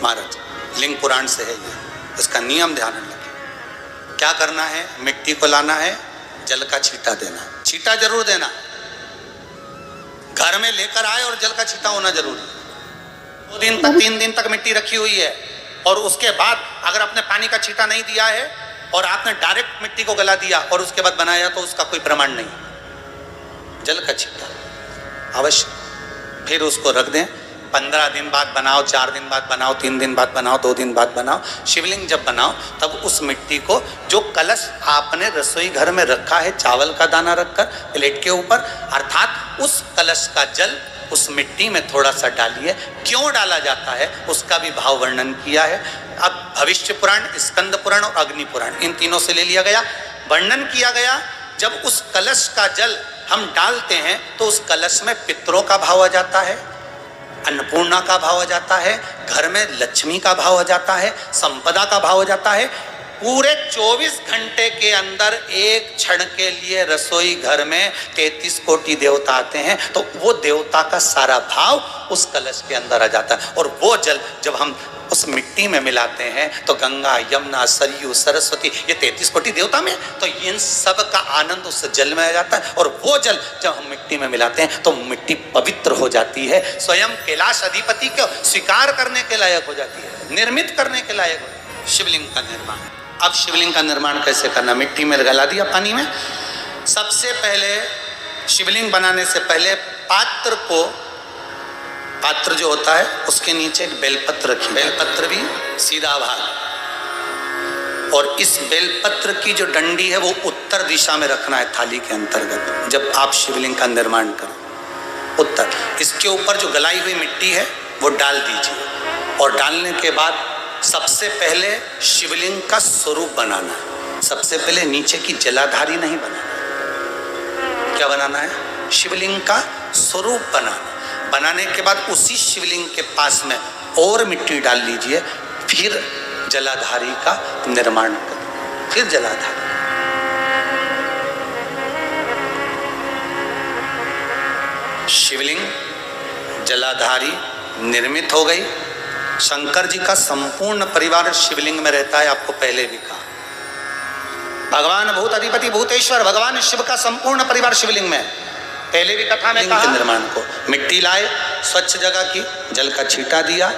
महाराज, लिंग पुराण से है ये, इसका नियम ध्यान रखना। क्या करना है, मिट्टी को लाना है, जल का छींटा देना, छींटा जरूर देना, घर में लेकर आए और जल का छींटा होना जरूरी है। 2 दिन तक 3 दिन तक मिट्टी रखी हुई है और उसके बाद अगर आपने पानी का छींटा नहीं दिया है और आपने डायरेक्ट मिट्टी को गला दिया और उसके बाद बनाया तो उसका कोई प्रमाण नहीं। जल का छींटा अवश्य, फिर उसको रख दें। 15 दिन बाद बनाओ, 4 दिन बाद बनाओ, 3 दिन बाद बनाओ, 2 दिन बाद बनाओ। शिवलिंग जब बनाओ तब उस मिट्टी को, जो कलश आपने रसोई घर में रखा है चावल का दाना रखकर प्लेट के ऊपर, अर्थात उस कलश का जल उस मिट्टी में थोड़ा सा डालिए। क्यों डाला जाता है उसका भी भाव वर्णन किया है। अब भविष्य पुराण, स्कंद पुराण और अग्नि पुराण, इन तीनों से ले लिया गया। वर्णन किया गया, जब उस कलश का जल हम डालते हैं तो उस कलश में पितरों का भाव आ जाता है, अन्नपूर्णा का भाव आ जाता है, घर में लक्ष्मी का भाव आ जाता है, संपदा का भाव आ जाता है। पूरे 24 घंटे के अंदर एक क्षण के लिए रसोई घर में 33 कोटि देवता आते हैं, तो वो देवता का सारा भाव उस कलश के अंदर आ जाता है। और वो जल जब हम उस मिट्टी में मिलाते हैं तो गंगा, यमुना, सरयू, सरस्वती, ये 33 कोटि देवता में, तो इन सब का आनंद उस जल में आ जाता है। और वो जल जब हम मिट्टी में मिलाते हैं तो मिट्टी पवित्र हो जाती है, स्वयं कैलाश अधिपति को स्वीकार करने के लायक हो जाती है, निर्मित करने के लायक हो जाती है। शिवलिंग का निर्माण। अब शिवलिंग का निर्माण कैसे करना, मिट्टी में गला दिया पानी में। सबसे पहले शिवलिंग बनाने से पहले पात्र को, पात्र जो होता है उसके नीचे एक बेलपत्र रखिए, बेलपत्र भी सीधा भाग, और इस बेलपत्र की जो डंडी है वो उत्तर दिशा में रखना है थाली के अंतर्गत। जब आप शिवलिंग का निर्माण करें उत्तर, इसके ऊपर जो गलाई हुई मिट्टी है वो डाल दीजिए। और डालने के बाद सबसे पहले शिवलिंग का स्वरूप बनाना है। सबसे पहले नीचे की जलाधारी नहीं बनाना, क्या बनाना है, शिवलिंग का स्वरूप बनाना। बनाने के बाद उसी शिवलिंग के पास में और मिट्टी डाल लीजिए, फिर जलाधारी का निर्माण करें, फिर जलाधारी। शिवलिंग जलाधारी निर्मित हो गई। शंकर जी का संपूर्ण परिवार शिवलिंग में रहता है, आपको पहले भी कहा। भगवान भूत अधिपति भूतेश्वर, भगवान शिव का संपूर्ण परिवार शिवलिंग में, पहले भी कथा में कहा। निर्माण को मिट्टी लाए, स्वच्छ जगह की, जल का छींटा दिया,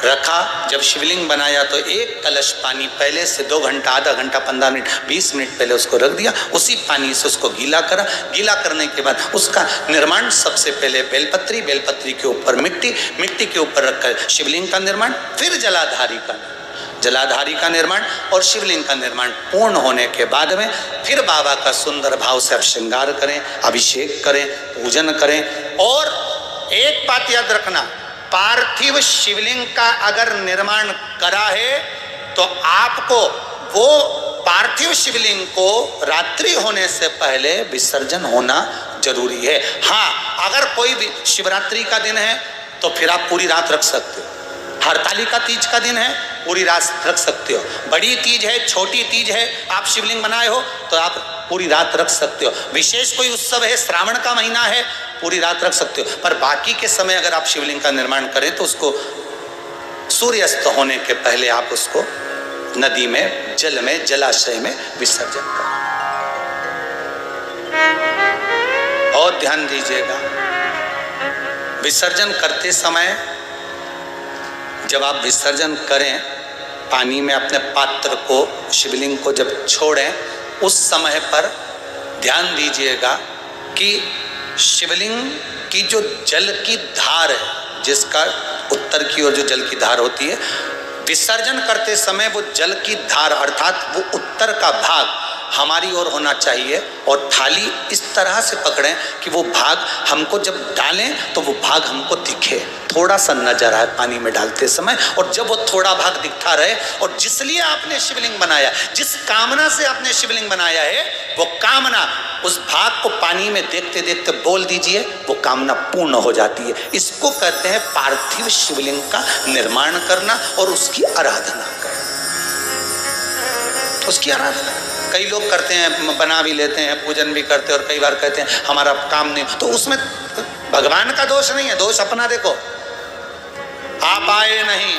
रखा। जब शिवलिंग बनाया तो एक कलश पानी पहले से 2 घंटा, आधा घंटा, 15 मिनट, 20 मिनट पहले उसको रख दिया। उसी पानी से उसको गीला करा। गीला करने के बाद उसका निर्माण सबसे पहले बेलपत्री, बेलपत्री के ऊपर मिट्टी, मिट्टी के ऊपर रखकर शिवलिंग का निर्माण, फिर जलाधारी का, जलाधारी का निर्माण और शिवलिंग का निर्माण पूर्ण होने के बाद में फिर बाबा का सुंदर भाव से आप श्रृंगार करें, अभिषेक करें, पूजन करें। और एक बात याद रखना, पार्थिव शिवलिंग का अगर निर्माण करा है तो आपको वो पार्थिव शिवलिंग को रात्रि होने से पहले विसर्जन होना जरूरी है। हाँ, अगर कोई भी शिवरात्रि का दिन है तो फिर आप पूरी रात रख सकते हो। हरतालिका तीज का दिन है, पूरी रात रख सकते हो। बड़ी तीज है, छोटी तीज है, आप शिवलिंग बनाए हो तो आप पूरी रात रख सकते हो। विशेष कोई उत्सव है, श्रावण का महीना है, पूरी रात रख सकते हो। पर बाकी के समय अगर आप शिवलिंग का निर्माण करें तो उसको सूर्यास्त होने के पहले आप उसको नदी में, जल में, जलाशय में विसर्जन करें। और ध्यान दीजिएगा, विसर्जन करते समय जब आप विसर्जन करें पानी में अपने पात्र को, शिवलिंग को जब छोड़ें, उस समय पर ध्यान दीजिएगा कि शिवलिंग की जो जल की धार है, जिसका उत्तर की ओर जो जल की धार होती है, विसर्जन करते समय वो जल की धार अर्थात वो उत्तर का भाग हमारी ओर होना चाहिए। और थाली इस तरह से पकड़ें कि वो भाग हमको जब डालें तो वो भाग हमको दिखे, थोड़ा सा नजर आए पानी में डालते समय। और जब वो थोड़ा भाग दिखता रहे, और जिसलिए आपने शिवलिंग बनाया, जिस कामना से आपने शिवलिंग बनाया है, वो कामना उस भाग को पानी में देखते देखते बोल दीजिए, वो कामना पूर्ण हो जाती है। इसको कहते हैं पार्थिव शिवलिंग का निर्माण करना और उसकी आराधना करना, उसकी आराधना। कई लोग करते हैं, बना भी लेते हैं, पूजन भी करते हैं, और कई बार कहते हैं हमारा काम नहीं, तो उसमें भगवान का दोष नहीं है, दोष अपना। देखो, आप आए नहीं,